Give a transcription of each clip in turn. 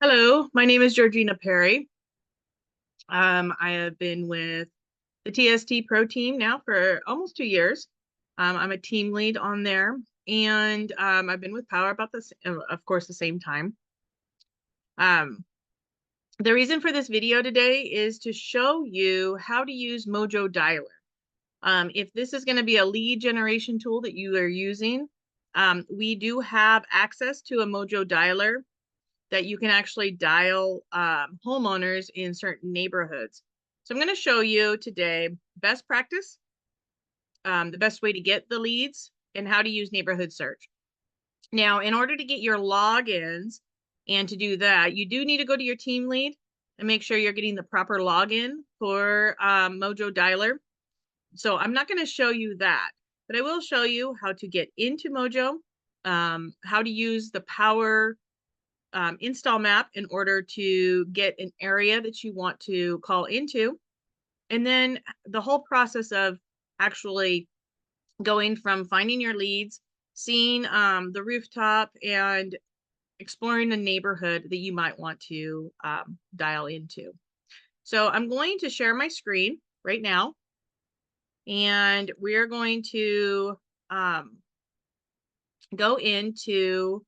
Hello, my name is Georgina Perry. I have been with the TST Pro team now for almost 2 years. I'm a team lead on there, and I've been with Power about this, of course, the same time. Um, the reason for this video today is to show you how to use Mojo Dialer. If this is going to be a lead generation tool that you are using, we do have access to a Mojo Dialer that you can actually dial homeowners in certain neighborhoods. So I'm going to show you today best practice, the best way to get the leads, and how to use neighborhood search. Now, in order to get your logins and to do that, you do need to go to your team lead and make sure you're getting the proper login for Mojo Dialer. So I'm not going to show you that, but I will show you how to get into Mojo, how to use the Power install map in order to get an area that you want to call into. And then the whole process of actually going from finding your leads, seeing the rooftop, and exploring a neighborhood that you might want to dial into. So I'm going to share my screen right now, and we're going to go into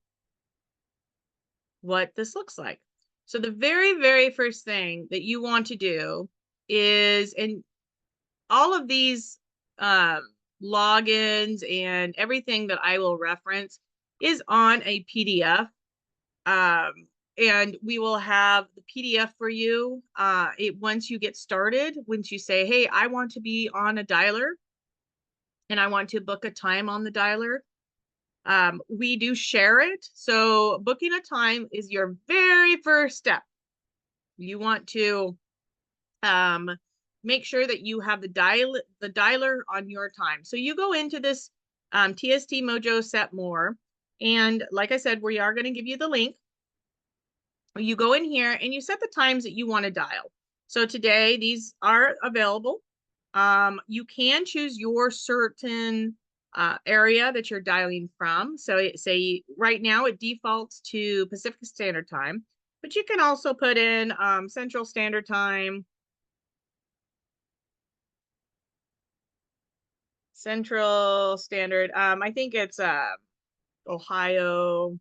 what this looks like. So the very first thing that you want to do is, and all of these logins and everything that I will reference is on a PDF. And we will have the PDF for you. Once you get started, once you say, hey, I want to be on a dialer and I want to book a time on the dialer, we do share it. So booking a time is your very first step. You want to make sure that you have the dialer on your time. So you go into this TST Mojo Set More, and like I said, we are going to give you the link. You go in here and you set the times that you want to dial. So today these are available. You can choose your certain area that you're dialing from. So say right now it defaults to Pacific Standard Time, but you can also put in Central Standard Time, Central Standard. I think it's Ohio.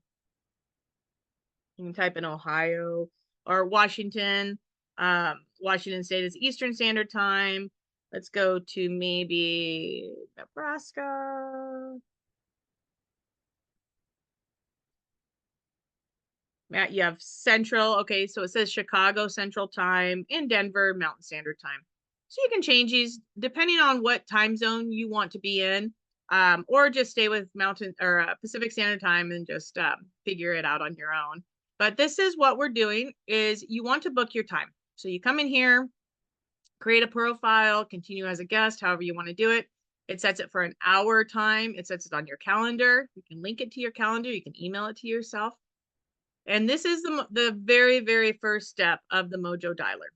You can type in Ohio or Washington. Washington State is Eastern Standard Time. Let's go to maybe Nebraska. You have Central. Okay, so it says Chicago Central Time and Denver Mountain Standard Time. So you can change these depending on what time zone you want to be in, or just stay with Mountain or Pacific Standard Time and just figure it out on your own. But this is what we're doing: is you want to book your time. So you come in here, create a profile, continue as a guest, however you want to do it. It sets it for an hour time. It sets it on your calendar. You can link it to your calendar. You can email it to yourself. And this is the very first step of the Mojo Dialer,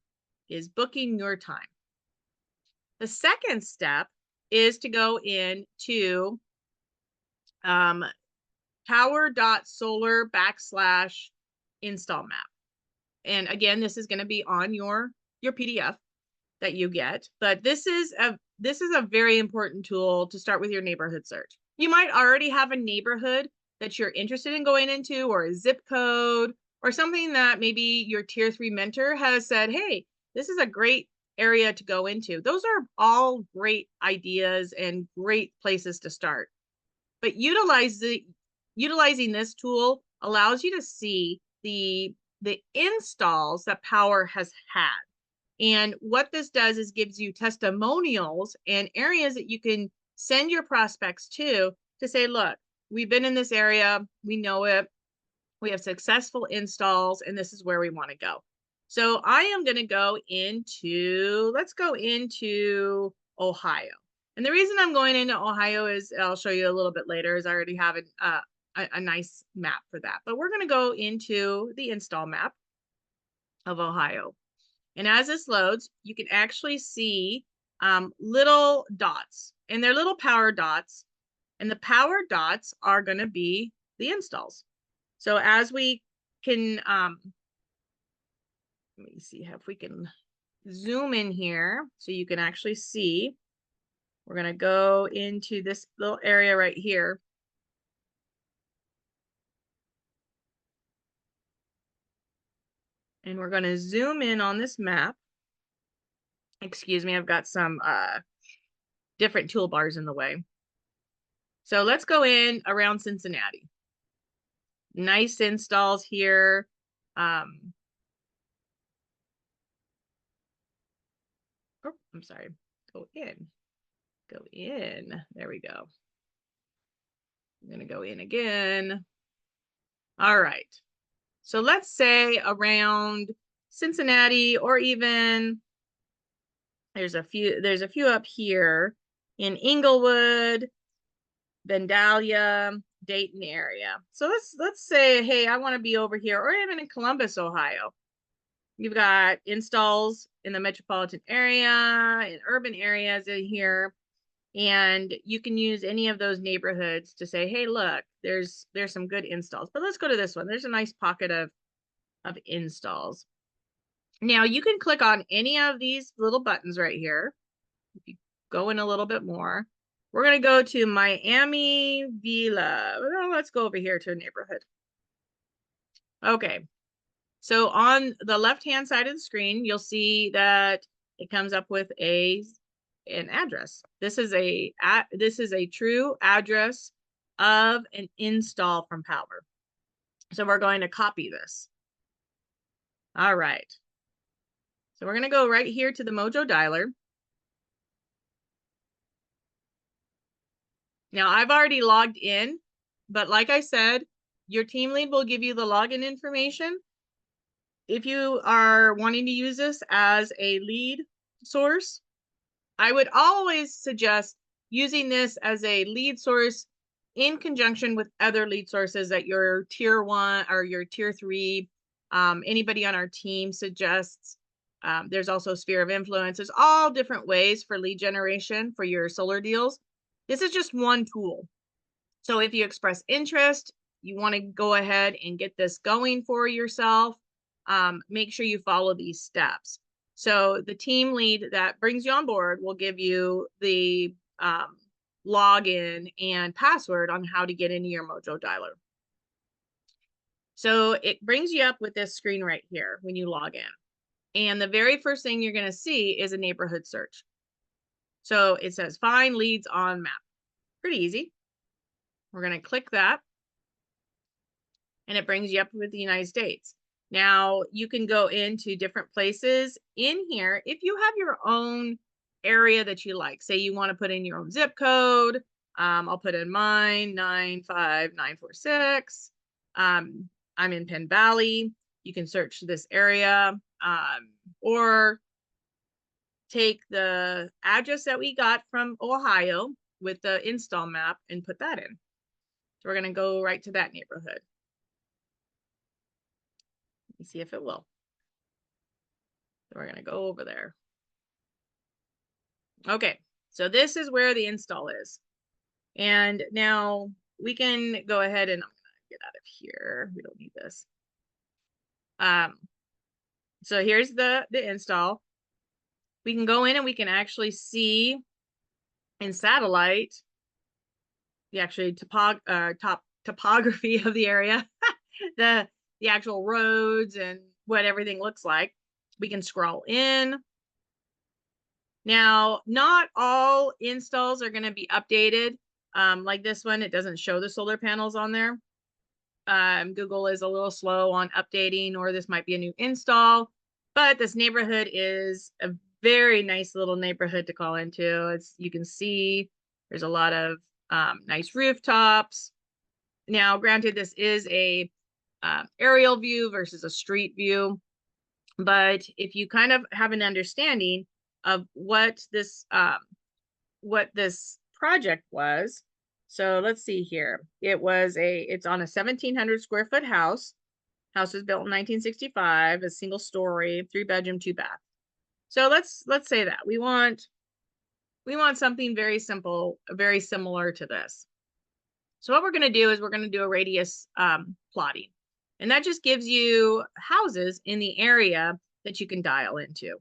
is booking your time. The second step is to go into power.solar/install map. And again, this is going to be on your PDF that you get, but this is a very important tool to start with your neighborhood search. You might already have a neighborhood that you're interested in going into, or a zip code, or something that maybe your tier 3 mentor has said, hey, this is a great area to go into. Those are all great ideas and great places to start. But utilizing this tool allows you to see the installs that Power has had. And what this does is gives you testimonials and areas that you can send your prospects to say, look, we've been in this area, we know it, we have successful installs, and this is where we want to go. So I am going to go into, let's go into Ohio. And the reason I'm going into Ohio is, I'll show you a little bit later, is I already have a nice map for that. But we're going to go into the install map of Ohio. And as this loads, you can actually see little dots, and they're little power dots. And the power dots are going to be the installs. So as we can Let me see if we can zoom in here so you can actually see. We're going to go into this little area right here. And we're going to zoom in on this map. Excuse me, I've got some different toolbars in the way. So let's go in around Cincinnati. Nice installs here. Oh, I'm sorry. Go in. Go in. There we go. I'm going to go in again. All right. So let's say around Cincinnati, or even there's a few up here in Inglewood, Vandalia, Dayton area. So let's say, hey, I want to be over here, or even in Columbus, Ohio. You've got installs in the metropolitan area, in urban areas in here, and you can use any of those neighborhoods to say, hey, look, there's some good installs. But let's go to this one. There's a nice pocket of installs. Now you can click on any of these little buttons right here. If you go in a little bit more, we're going to go to Miami Villa. Well, let's go over here to a neighborhood. Okay. So on the left-hand side of the screen, you'll see that it comes up with an address. This is a true address of an install from Power. So we're going to copy this. All right. So we're going to go right here to the Mojo dialer. Now I've already logged in, but like I said, your team lead will give you the login information. If you are wanting to use this as a lead source, I would always suggest using this as a lead source in conjunction with other lead sources that your tier 1 or your tier 3, anybody on our team suggests. There's also sphere of influence. There's all different ways for lead generation for your solar deals. This is just one tool. So if you express interest, you want to go ahead and get this going for yourself, make sure you follow these steps. So the team lead that brings you on board will give you the login and password on how to get into your Mojo dialer. So it brings you up with this screen right here when you log in. And the very first thing you're going to see is a neighborhood search. So it says find leads on map. Pretty easy. We're going to click that. And it brings you up with the United States. Now you can go into different places in here. If you have your own area that you like, say you want to put in your own zip code, I'll put in mine, 95946. I'm in Penn Valley. You can search this area, or take the address that we got from Ohio with the install map and put that in. So we're going to go right to that neighborhood. Let me see if it will. So we're going to go over there. Okay, so this is where the install is. And now we can go ahead and I'm going to get out of here. We don't need this. So here's the install. We can go in and we can actually see in satellite the actually topography of the area, the actual roads and what everything looks like. We can scroll in. Now, not all installs are going to be updated. Like this one, it doesn't show the solar panels on there. Google is a little slow on updating, or this might be a new install, but this neighborhood is a very nice little neighborhood to call into. You can see there's a lot of nice rooftops. Now, granted, this is a aerial view versus a street view, but if you kind of have an understanding of what this project was. So let's see here. It's on a 1,700 square foot house. House was built in 1965, a single story, 3-bedroom, 2-bath. So let's say that we want something very simple, very similar to this. So what we're going to do is we're going to do a radius plotting. And that just gives you houses in the area that you can dial into.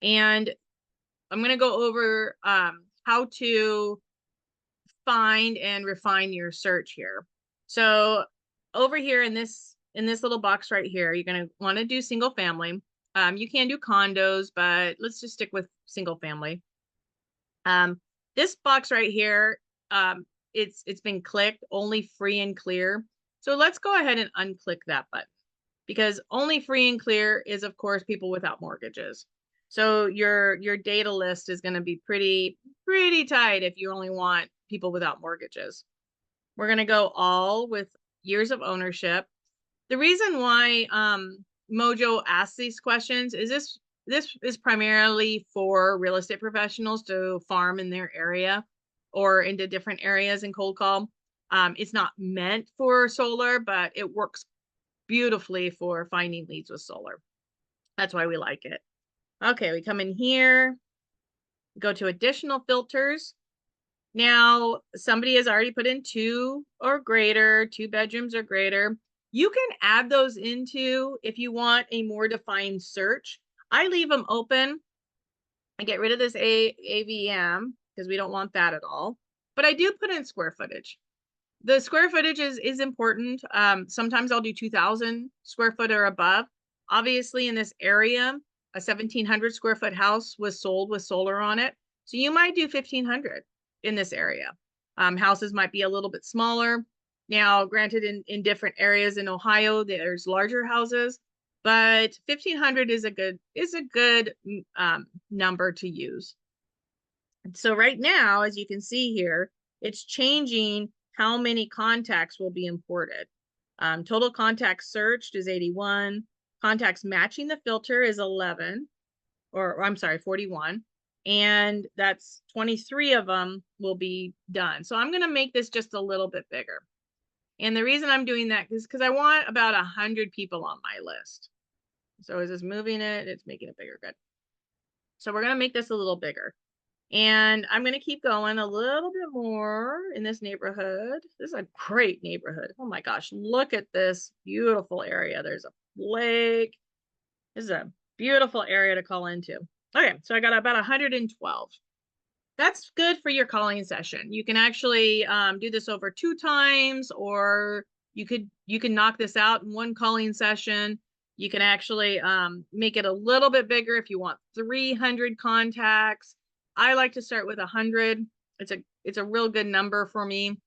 And I'm going to go over how to find and refine your search here. So over here in this little box right here, you're going to want to do single family. You can do condos, but let's just stick with single family. This box right here, it's been clicked, only free and clear. So let's go ahead and unclick that button, because only free and clear is, of course, people without mortgages. So your data list is going to be pretty tight if you only want people without mortgages. We're going to go all with years of ownership. The reason why Mojo asks these questions is this is primarily for real estate professionals to farm in their area or into different areas in cold call. It's not meant for solar, but it works beautifully for finding leads with solar. That's why we like it. Okay, we come in here, go to additional filters. Now, somebody has already put in 2 or greater, 2 bedrooms or greater. You can add those into if you want a more defined search. I leave them open. I get rid of this AVM because we don't want that at all. But I do put in square footage. The square footage is important. Sometimes I'll do 2,000 square foot or above. Obviously, in this area, a 1,700 square foot house was sold with solar on it. So you might do 1,500 in this area. Houses might be a little bit smaller. Now, granted, in different areas in Ohio, there's larger houses, but 1,500 is a good number to use. So right now, as you can see here, it's changing how many contacts will be imported. Total contacts searched is 81. Contacts matching the filter is 11, or I'm sorry, 41. And that's 23 of them will be done. So I'm going to make this just a little bit bigger. And the reason I'm doing that is because I want about 100 people on my list. So is this moving it? It's making it bigger. Good. So we're going to make this a little bigger. And I'm going to keep going a little bit more in this neighborhood. This is a great neighborhood. Oh my gosh, look at this beautiful area. There's a lake. This is a beautiful area to call into. Okay, so I got about 112. That's good for your calling session. You can actually do this over 2 times, or you can knock this out in 1 calling session. You can actually make it a little bit bigger if you want 300 contacts. I like to start with 100. It's a real good number for me.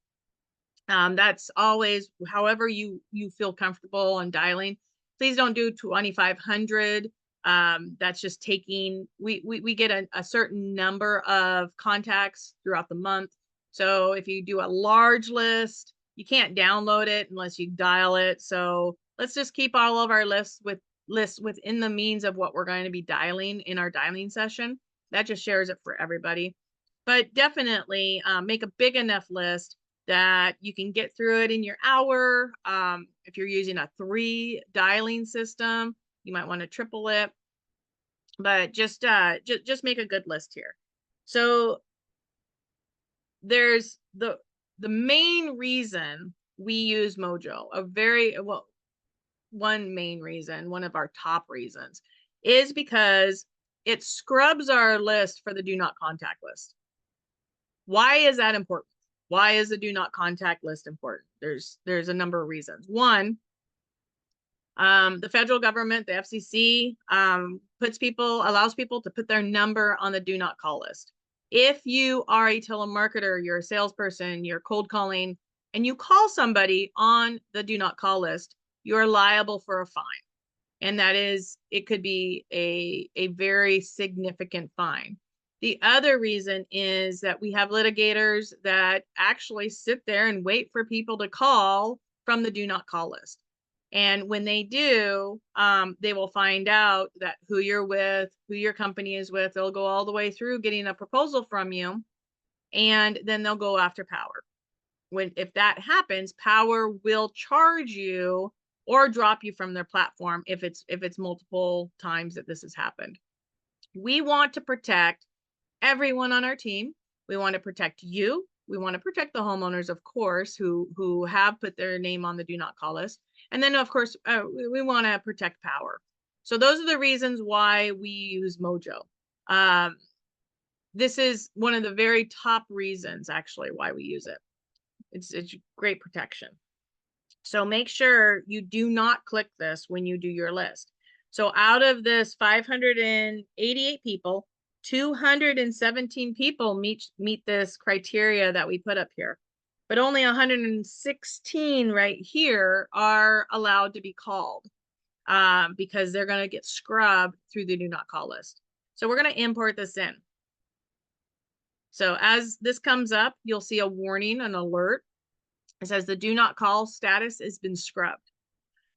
That's always however you feel comfortable on dialing. Please don't do 2,500. That's just taking, we get a certain number of contacts throughout the month. So if you do a large list, you can't download it unless you dial it. So let's just keep all of our lists within the means of what we're going to be dialing in our dialing session. That just shares it for everybody. But definitely make a big enough list that you can get through it in your hour. If you're using a 3 dialing system, you might want to triple it. But just make a good list here. So there's the main reason we use Mojo, one main reason, one of our top reasons, is because it scrubs our list for the do not contact list. Why is that important? Why is the do not contact list important? There's a number of reasons. One, the federal government, the FCC, allows people to put their number on the do not call list. If you are a telemarketer, you're a salesperson, you're cold calling, and you call somebody on the do not call list, you're liable for a fine. And that is, it could be a very significant fine. The other reason is that we have litigators that actually sit there and wait for people to call from the do not call list. And when they do, they will find out that who you're with, who your company is with. They'll go all the way through getting a proposal from you, and then they'll go after Power. If that happens, Power will charge you or drop you from their platform if it's multiple times that this has happened. We want to protect everyone on our team. We want to protect you. We want to protect the homeowners, of course, who have put their name on the do not call list. And then, of course, we want to protect Power. So those are the reasons why we use Mojo. This is one of the very top reasons actually why we use it. It's great protection. So make sure you do not click this when you do your list. So out of this 588 people, 217 people meet this criteria that we put up here, but only 116 right here are allowed to be called because they're going to get scrubbed through the do not call list. So we're going to import this in. So as this comes up, you'll see a warning, an alert. It says the do not call status has been scrubbed.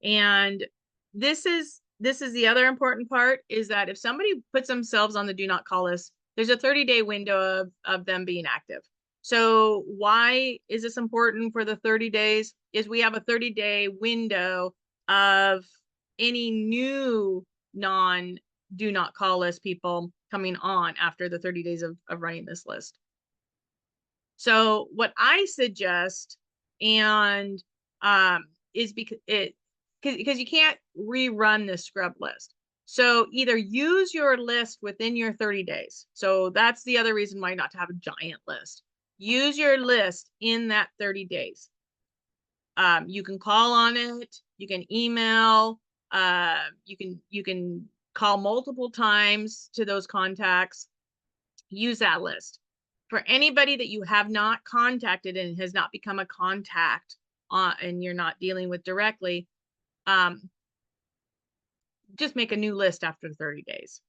And this is the other important part, is that if somebody puts themselves on the do not call list, there's a 30-day window of them being active. So why is this important for the 30 days? Is we have a 30-day window of any new non do not call list people coming on after the 30 days of running this list. So what I suggest, and is because you can't rerun this scrub list. So either use your list within your 30 days. So that's the other reason why not to have a giant list. Use your list in that 30 days. You can call on it, you can email, you can call multiple times to those contacts. Use that list. For anybody that you have not contacted and has not become a contact and you're not dealing with directly, just make a new list after 30 days.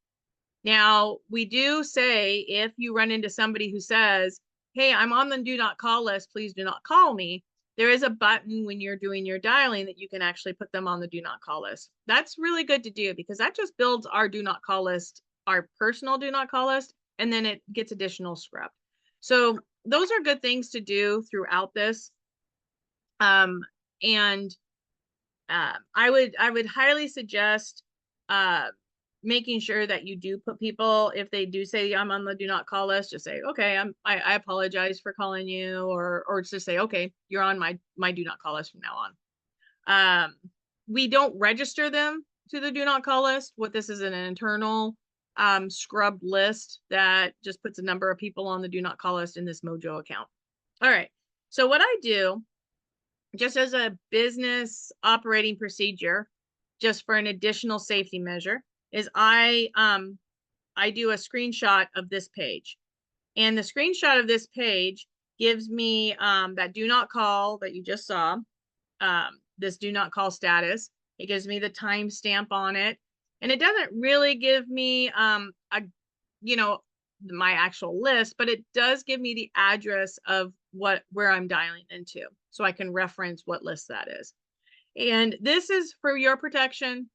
Now, we do say if you run into somebody who says, hey, I'm on the do not call list, please do not call me, there is a button when you're doing your dialing that you can actually put them on the do not call list. That's really good to do because that just builds our do not call list, our personal do not call list, and then it gets additional scrub. So those are good things to do throughout this. I would highly suggest making sure that you do put people, if they do say I'm on the do not call list, just say, okay, I apologize for calling you, or just say, okay, you're on my do not call list from now on. We don't register them to the do not call list. What this is an internal scrubbed list that just puts a number of people on the do not call list in this Mojo account. All right. So what I do, just as a business operating procedure, just for an additional safety measure, is I do a screenshot of this page. And the screenshot of this page gives me that do not call that you just saw, this do not call status. It gives me the timestamp on it. And it doesn't really give me my actual list, but it does give me the address of where I'm dialing into, so I can reference what list that is. And this is for your protection,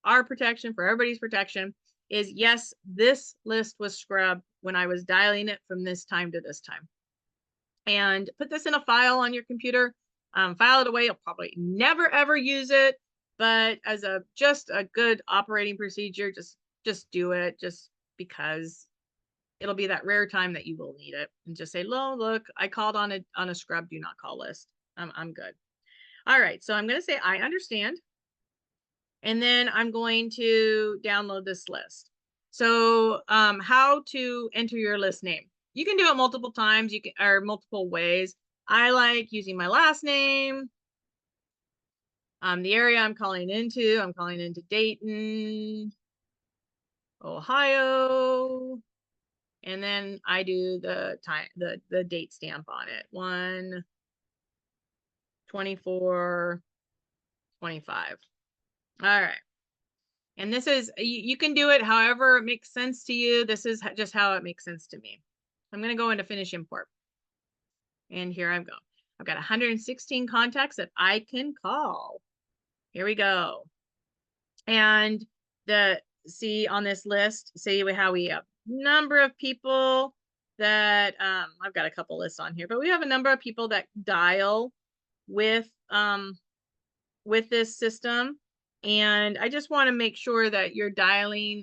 our protection, for everybody's protection, is yes, this list was scrubbed when I was dialing it from this time to this time. And put this in a file on your computer, file it away. You'll probably never ever use it, but as just a good operating procedure, just do it, just because it'll be that rare time that you will need it, and just say, look, I called on a scrub do not call list. I'm good. All right, so I'm going to say I understand, and then I'm going to download this list. So how to enter your list name. You can do it multiple times, or multiple ways. I like using my last name, the area I'm calling into Dayton, Ohio, and then I do the time, the date stamp on it, 1/24/25. All right. And this is, you can do it however it makes sense to you. This is just how it makes sense to me. I'm going to go into finish import. And here I go. I've got 116 contacts that I can call. Here we go. And see on this list, see how we have number of people that, I've got a couple lists on here, but we have a number of people that dial with this system. And I just want to make sure that you're dialing,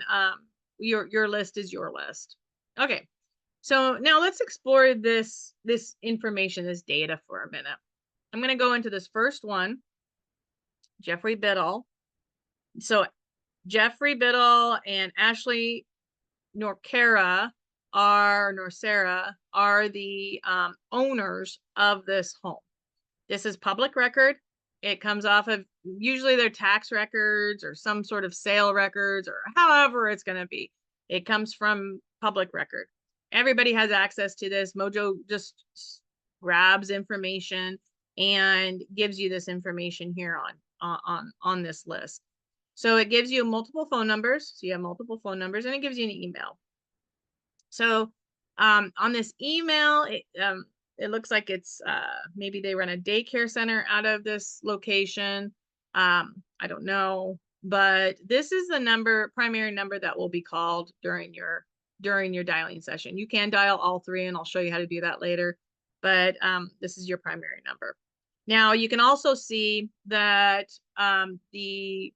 your list is your list. Okay, so now let's explore this information, this data for a minute. I'm going to go into this first one, Jeffrey Biddle. So Jeffrey Biddle and Ashley Norcera are the owners of this home. This is public record. It comes off of usually their tax records or some sort of sale records or however it's going to be. It comes from public record. Everybody has access to this. Mojo just grabs information and gives you this information here on this list. So it gives you multiple phone numbers. So you have multiple phone numbers, and it gives you an email. So on this email, it looks like it's maybe they run a daycare center out of this location. I don't know, but this is the primary number that will be called during your dialing session. You can dial all three, and I'll show you how to do that later. But this is your primary number. Now you can also see that the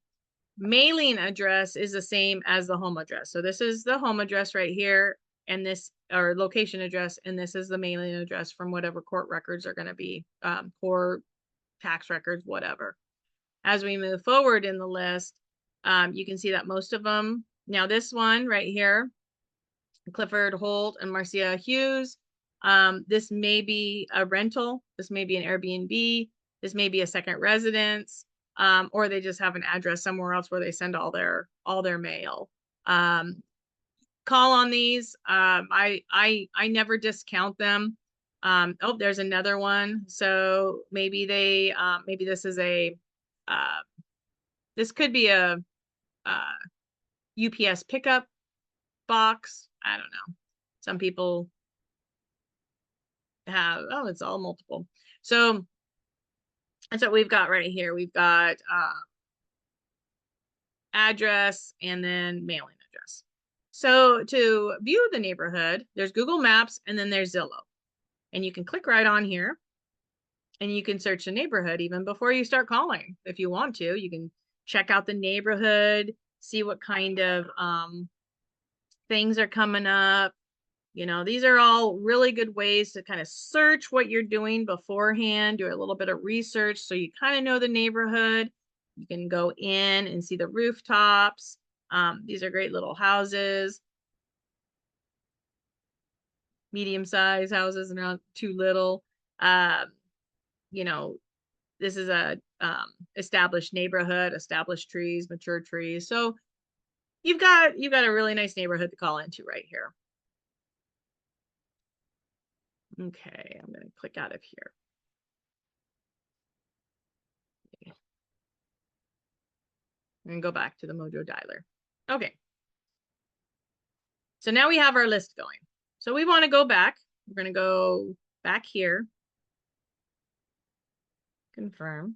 mailing address is the same as the home address. So this is the home address right here, and this, or location address, and this is the mailing address from whatever court records are going to be, court, tax records, whatever. As we move forward in the list, you can see that most of them, now this one right here, Clifford Holt and Marcia Hughes, this may be a rental, this may be an Airbnb, this may be a second residence, or they just have an address somewhere else where they send all their mail. Call on these. I never discount them. Oh, there's another one. So maybe they maybe this is a this could be a UPS pickup box. I don't know. Some people have, oh, it's all multiple. So that's what we've got right here. We've got address and then mailing address. So to view the neighborhood, there's Google Maps and then there's Zillow. And you can click right on here and you can search the neighborhood even before you start calling. If you want to, you can check out the neighborhood, see what kind of things are coming up. You know, these are all really good ways to kind of search what you're doing beforehand, do a little bit of research so you kind of know the neighborhood. You can go in and see the rooftops. These are great little houses, medium-sized houses, and not too little. You know, this is a established neighborhood, established trees, mature trees. So you've got a really nice neighborhood to call into right here. Okay, I'm going to click out of here. And go back to the Mojo dialer. Okay. So now we have our list going. So we want to go back. We're going to go back here. Confirm.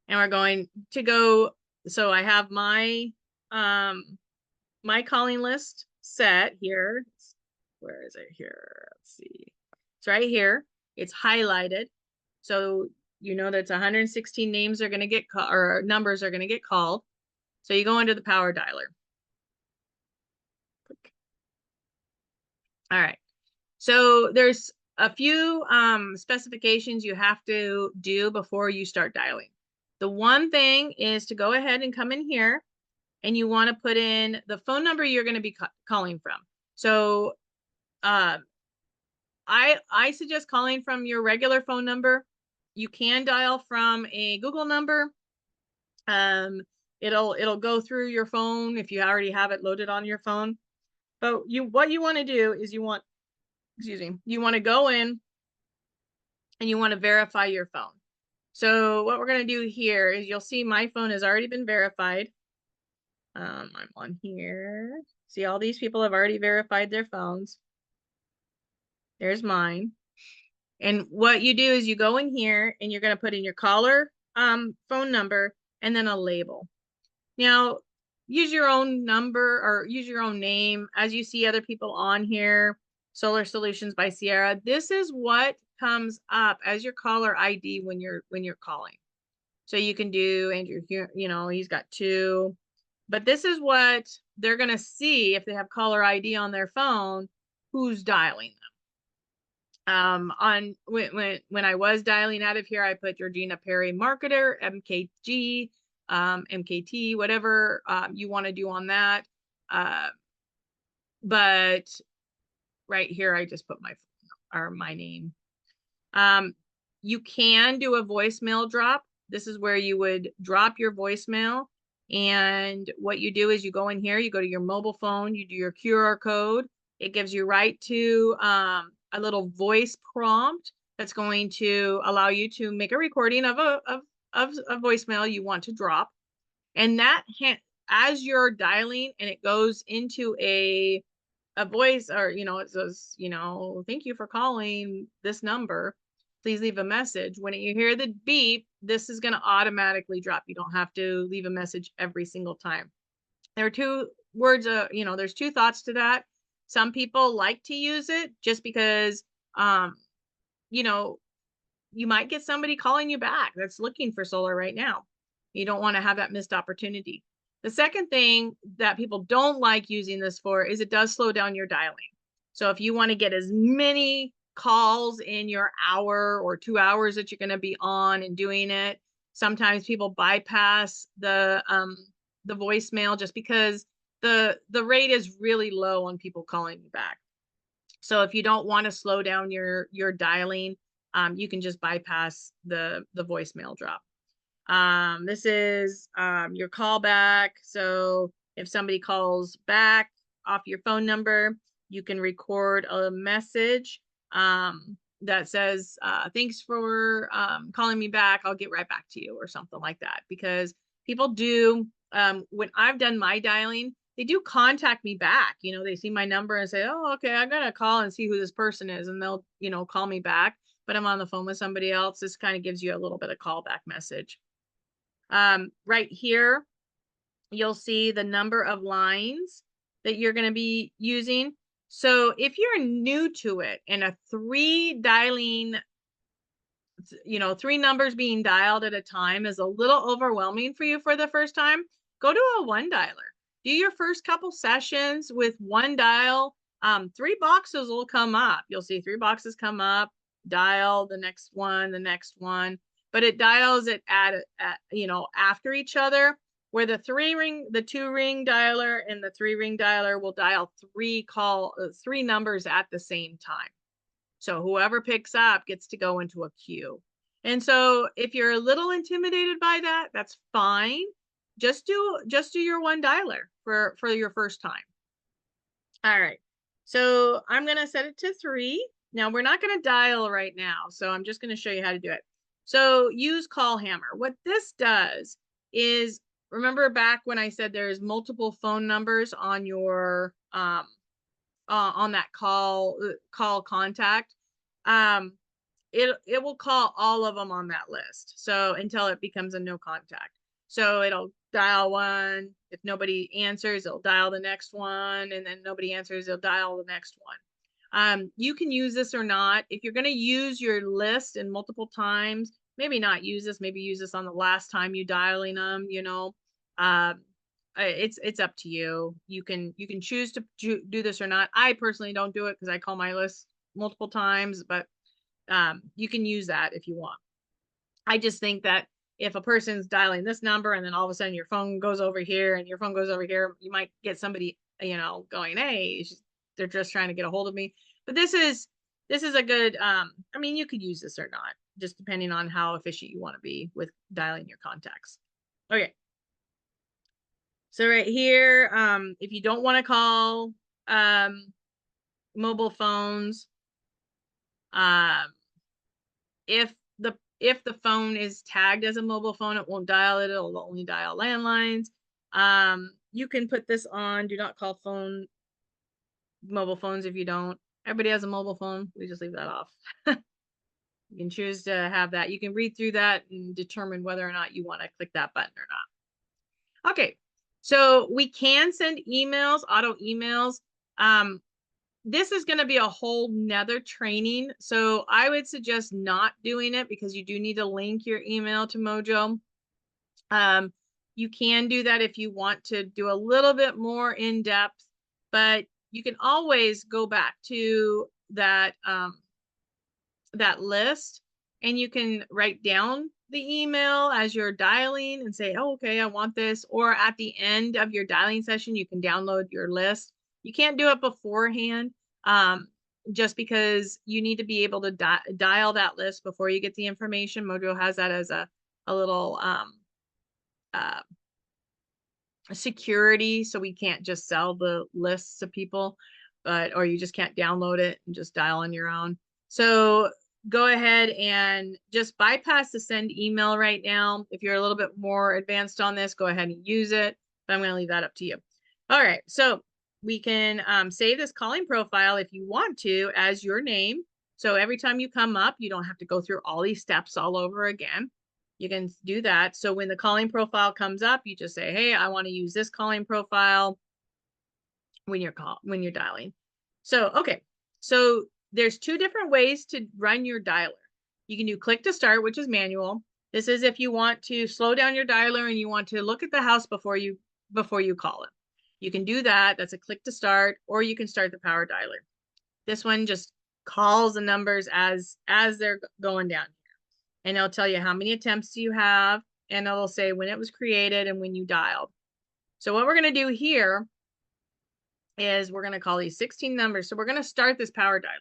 And we're going to go, so I have my my calling list set here. Where is it here? Let's see. It's right here. It's highlighted. So you know that's 116 names are going to get or numbers are going to get called. So you go into the power dialer. Click. All right. So there's a few specifications you have to do before you start dialing. The one thing is to go ahead and come in here and you want to put in the phone number you're going to be calling from. So I suggest calling from your regular phone number. You can dial from a Google number. It'll go through your phone if you already have it loaded on your phone. But what you want to do is you want to go in and you want to verify your phone. So what we're going to do here is you'll see my phone has already been verified. I'm on here. See, all these people have already verified their phones. There's mine. And what you do is you go in here and you're going to put in your caller phone number and then a label. Now, use your own number or use your own name. As you see other people on here, Solar Solutions by Sierra, this is what comes up as your caller ID when you're calling. So you can do Andrew here, you know, he's got 2. But this is what they're going to see if they have caller ID on their phone, who's dialing them. When I was dialing out of here, I put Georgina Perry, marketer, MKG, MKT, whatever you want to do on that. But right here, I just put my name. You can do a voicemail drop. This is where you would drop your voicemail. And what you do is you go in here, you go to your mobile phone, you do your QR code. It gives you right to a little voice prompt that's going to allow you to make a recording of a voicemail you want to drop. And that as you're dialing and it goes into a voice, or it says, thank you for calling this number, please leave a message. When you hear the beep, this is going to automatically drop. You don't have to leave a message every single time. There are two words, there's two thoughts to that. Some people like to use it just because you might get somebody calling you back that's looking for solar right now. You don't want to have that missed opportunity. The second thing that people don't like using this for is it does slow down your dialing. So if you want to get as many calls in your hour or 2 hours that you're going to be on and doing it, sometimes people bypass the voicemail just because the rate is really low on people calling you back. So if you don't want to slow down your dialing, you can just bypass the voicemail drop. This is your callback. So if somebody calls back off your phone number, you can record a message that says, thanks for calling me back. I'll get right back to you, or something like that. Because people do, when I've done my dialing, they do contact me back. They see my number and say, oh, okay, I'm going to call and see who this person is. And they'll, call me back, but I'm on the phone with somebody else. This kind of gives you a little bit of callback message. Right here, you'll see the number of lines that you're going to be using. So if you're new to it and a three numbers being dialed at a time is a little overwhelming for you for the first time, go to a one dialer. Do your first couple sessions with one dial. 3 boxes will come up. You'll see 3 boxes come up, dial the next one, but it dials it at after each other, where the 2-ring dialer and the 3-ring dialer will dial 3 numbers at the same time. So whoever picks up gets to go into a queue. And so if you're a little intimidated by that, that's fine. Just do your one dialer for your first time. All right. So I'm going to set it to 3. Now we're not going to dial right now. So I'm just going to show you how to do it. So use call hammer. What this does is, remember back when I said there's multiple phone numbers on your on that call contact, it will call all of them on that list. So until it becomes a no contact. So it'll dial one. If nobody answers, it'll dial the next one. And then nobody answers, it'll dial the next one. You can use this or not. If you're going to use your list in multiple times, maybe not use this. Maybe use this on the last time you dialing them, it's up to you. You can choose to do this or not. I personally don't do it because I call my list multiple times, but you can use that if you want. I just think that if a person's dialing this number and then all of a sudden your phone goes over here and your phone goes over here, you might get somebody, going, hey, they're just trying to get a hold of me. But this is a good, you could use this or not, just depending on how efficient you want to be with dialing your contacts. Okay. So right here, if you don't want to call mobile phones, if the phone is tagged as a mobile phone, it won't dial it. It'll only dial landlines. You can put this on do not call mobile phones if you don't. Everybody has a mobile phone. We just leave that off. You can choose to have that. You can read through that and determine whether or not you want to click that button or not. Okay, so we can send emails, auto emails. This is going to be a whole nother training. So I would suggest not doing it because you do need to link your email to Mojo. You can do that if you want to do a little bit more in depth, but you can always go back to that list and you can write down the email as you're dialing and say, oh, okay, I want this. Or at the end of your dialing session, you can download your list. You can't do it beforehand, just because you need to be able to dial that list before you get the information. Mojo has that as a little security, so we can't just sell the lists to people, or you just can't download it and just dial on your own. So go ahead and just bypass the send email right now. If you're a little bit more advanced on this, go ahead and use it, but I'm going to leave that up to you. All right, so we can save this calling profile if you want to as your name. So every time you come up, you don't have to go through all these steps all over again. You can do that. So when the calling profile comes up, you just say, hey, I want to use this calling profile when you're dialing. So, okay. So there's two different ways to run your dialer. You can do click to start, which is manual. This is if you want to slow down your dialer and you want to look at the house before you call it. You can do that. That's a click to start, or you can start the power dialer. This one just calls the numbers as they're going down. And it'll tell you how many attempts you have, and it'll say when it was created and when you dialed. So what we're going to do here is we're going to call these 16 numbers. So we're going to start this power dialing.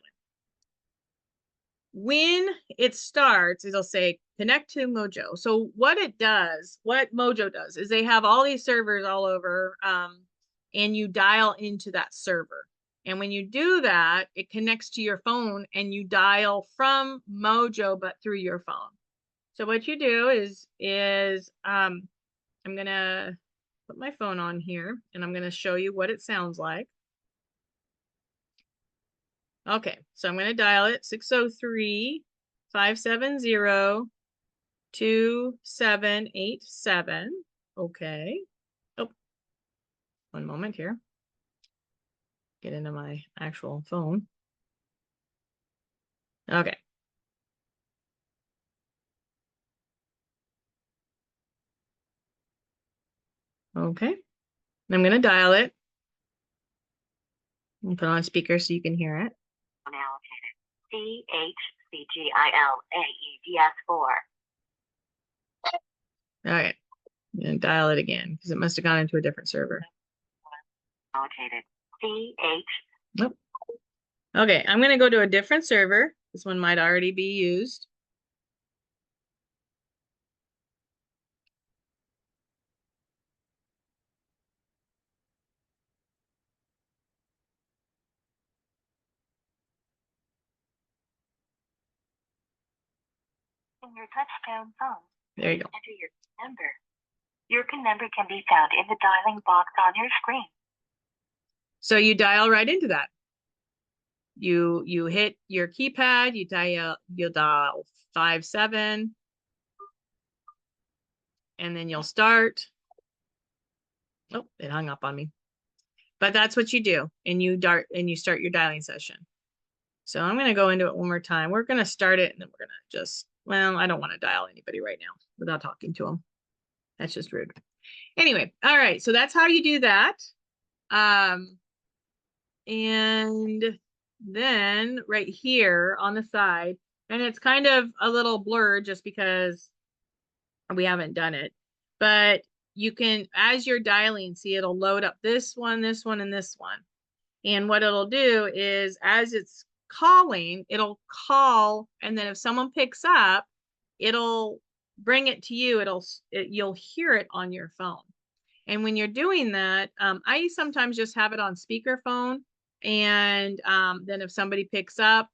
When it starts, it'll say connect to Mojo. So what Mojo does is they have all these servers all over, and you dial into that server. And when you do that, it connects to your phone and you dial from Mojo, but through your phone. So what you do is I'm going to put my phone on here and I'm going to show you what it sounds like. Okay, so I'm going to dial it 603-570-2787. Okay. Oh, one moment here. Get into my actual phone. Okay. Okay. I'm going to dial it and put on speaker so you can hear it. CHCGILAEDS4. All right. I'm going to dial it again because it must have gone into a different server. Allocated. Nope. Okay, I'm going to go to a different server. This one might already be used. In your touchtone phone, there you go. Enter your number. Your number can be found in the dialing box on your screen. So you dial right into that. You hit your keypad, you dial 57, and then you'll start. Oh, it hung up on me. But that's what you do, and you start your dialing session. So I'm going to go into it one more time. We're going to start it, and then we're going to just, well, I don't want to dial anybody right now without talking to them. That's just rude. Anyway, all right. So that's how you do that. And then right here on the side, and it's kind of a little blurred just because we haven't done it, but you can, as you're dialing, see it'll load up this one, and this one. And what it'll do is as it's calling, it'll call, and then if someone picks up, it'll bring it to you. You'll hear it on your phone. And when you're doing that, I sometimes just have it on speakerphone. And then if somebody picks up,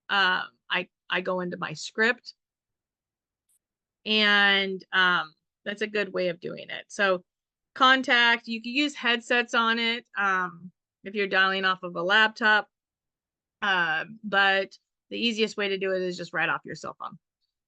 I go into my script. And that's a good way of doing it. So contact, you can use headsets on it if you're dialing off of a laptop. But the easiest way to do it is just right off your cell phone.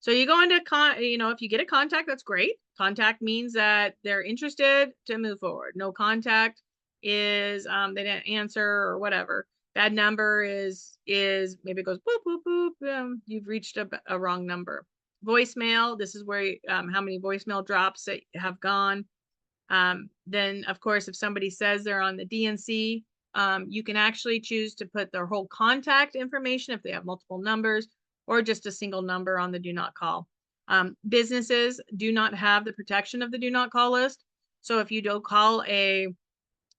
So you go into, if you get a contact, that's great. Contact means that they're interested to move forward. No contact is they didn't answer or whatever. Bad number is maybe it goes boop, boop, boop. You've reached a wrong number. Voicemail, this is where how many voicemail drops that have gone. Then, of course, if somebody says they're on the DNC, you can actually choose to put their whole contact information if they have multiple numbers, or just a single number on the do not call. Businesses do not have the protection of the do not call list. So if you don't call a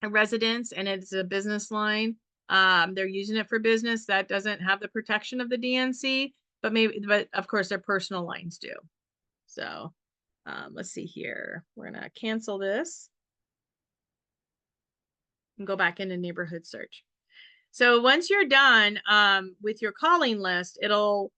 residence and it's a business line, they're using it for business, that doesn't have the protection of the DNC, but of course their personal lines do. So let's see here. We're gonna cancel this and go back into neighborhood search. So once you're done with your calling list, it'll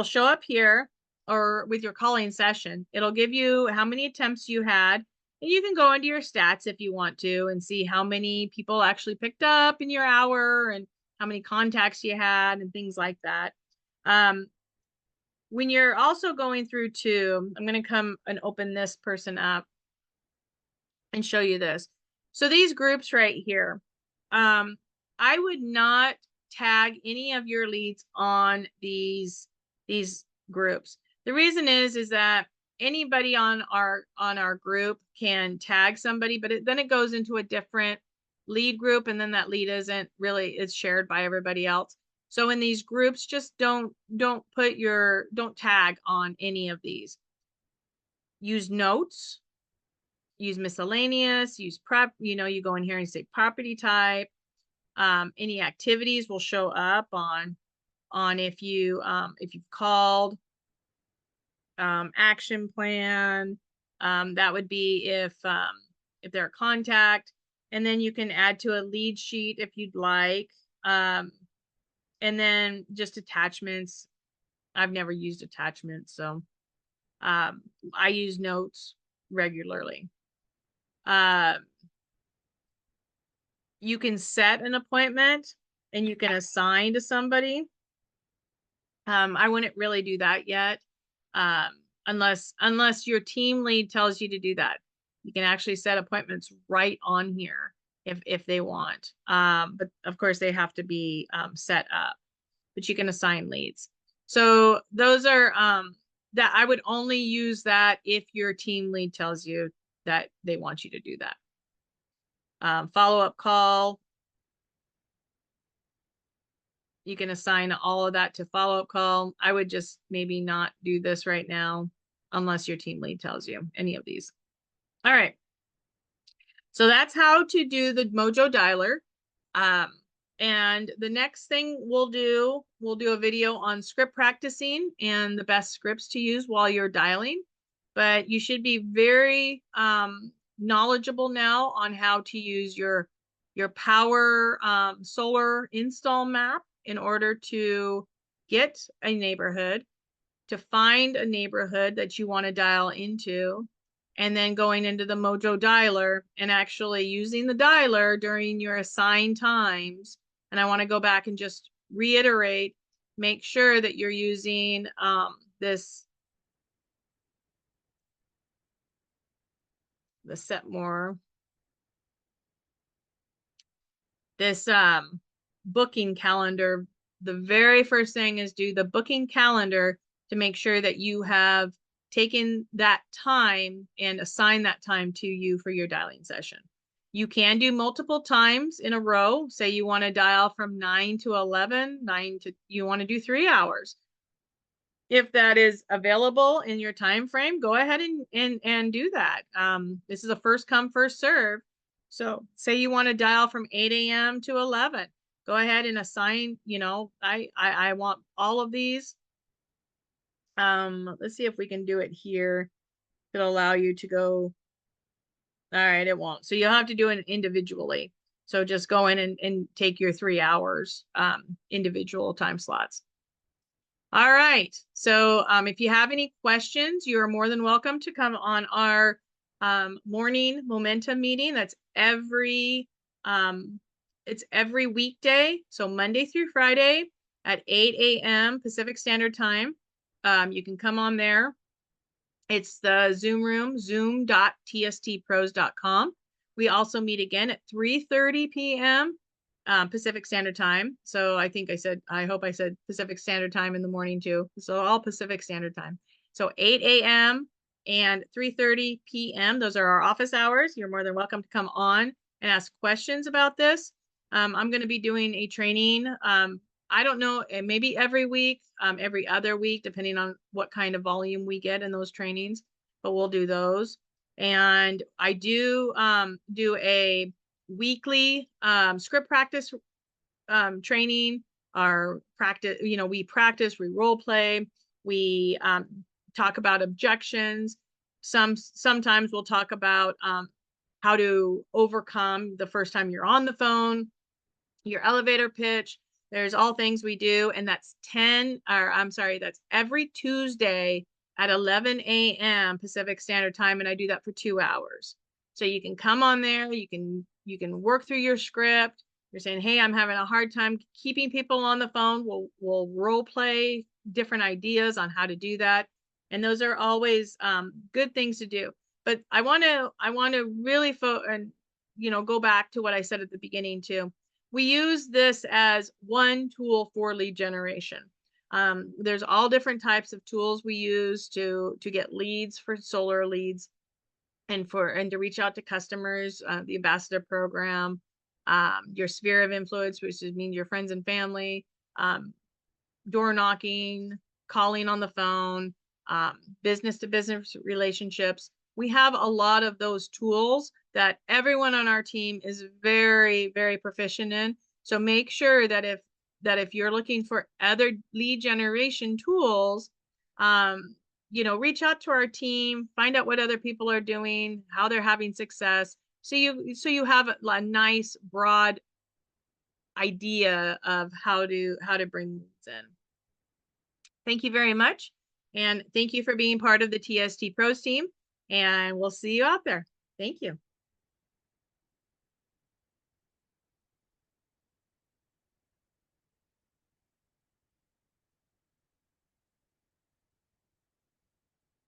show up here, or with your calling session. It'll give you how many attempts you had, and you can go into your stats if you want to and see how many people actually picked up in your hour and how many contacts you had and things like that. When you're also going through to, I'm going to come and open this person up and show you this. So these groups right here, I would not tag any of your leads on these groups. The reason is that anybody on our group can tag somebody, but then it goes into a different lead group, and then that lead isn't really, it's shared by everybody else. So in these groups, just don't tag on any of these. Use notes, use miscellaneous, use prep, you go in here and say property type. Any activities will show up on if you've called. Action plan, that would be if they're a contact, and then you can add to a lead sheet if you'd like, and then just attachments. I've never used attachments, so I use notes regularly. You can set an appointment and you can assign to somebody. I wouldn't really do that yet, unless your team lead tells you to do that. You can actually set appointments right on here if they want. But of course they have to be set up, but you can assign leads. So those are that I would only use that if your team lead tells you that they want you to do that. Follow-up call. You can assign all of that to follow-up call. I would just maybe not do this right now unless your team lead tells you any of these. All right. So that's how to do the Mojo dialer. And the next thing we'll do a video on script practicing and the best scripts to use while you're dialing. But you should be very knowledgeable now on how to use your power solar install map in order to get a neighborhood, to find a neighborhood that you want to dial into, and then going into the Mojo dialer and actually using the dialer during your assigned times. And I want to go back and just reiterate, make sure that you're using the Setmore, this booking calendar. The very first thing is do the booking calendar to make sure that you have taken that time and assign that time to you for your dialing session. You can do multiple times in a row. Say you want to dial from 9 to 11, you want to do 3 hours. If that is available in your time frame, go ahead and do that. This is a first come, first serve. So say you want to dial from 8 a.m. to 11. Go ahead and assign, I want all of these. Let's see if we can do it here. It'll allow you to go. All right, it won't. So you'll have to do it individually. So just go in and take your 3 hours, individual time slots. All right. So if you have any questions, you are more than welcome to come on our morning momentum meeting. That's every weekday. So Monday through Friday at 8 a.m. Pacific Standard Time. You can come on there. It's the Zoom room, zoom.tstpros.com. We also meet again at 3:30 p.m. Pacific Standard Time. So I hope I said Pacific Standard Time in the morning too. So all Pacific Standard Time. So 8 a.m. and 3:30 p.m. Those are our office hours. You're more than welcome to come on and ask questions about this. I'm going to be doing a training I don't know, and maybe every week, every other week, depending on what kind of volume we get in those trainings, but we'll do those. And I do a weekly script practice training. Our practice, we practice, we role play, we talk about objections. Sometimes we'll talk about how to overcome the first time you're on the phone, your elevator pitch. There's all things we do, and that's that's every Tuesday at 11 a.m. Pacific Standard Time, and I do that for 2 hours. So you can come on there, you can work through your script. You're saying, hey, I'm having a hard time keeping people on the phone. We'll role play different ideas on how to do that, and those are always good things to do. But I want to really go back to what I said at the beginning too. We use this as one tool for lead generation. There's all different types of tools we use to get leads for solar leads, and to reach out to customers. The ambassador program, your sphere of influence, which means your friends and family, door knocking, calling on the phone, business to business relationships. We have a lot of those tools that everyone on our team is very, very proficient in. So make sure that if you're looking for other lead generation tools, reach out to our team, find out what other people are doing, how they're having success. So you have a nice broad idea of how to bring leads in. Thank you very much. And thank you for being part of the TST Pros team. And we'll see you out there. Thank you.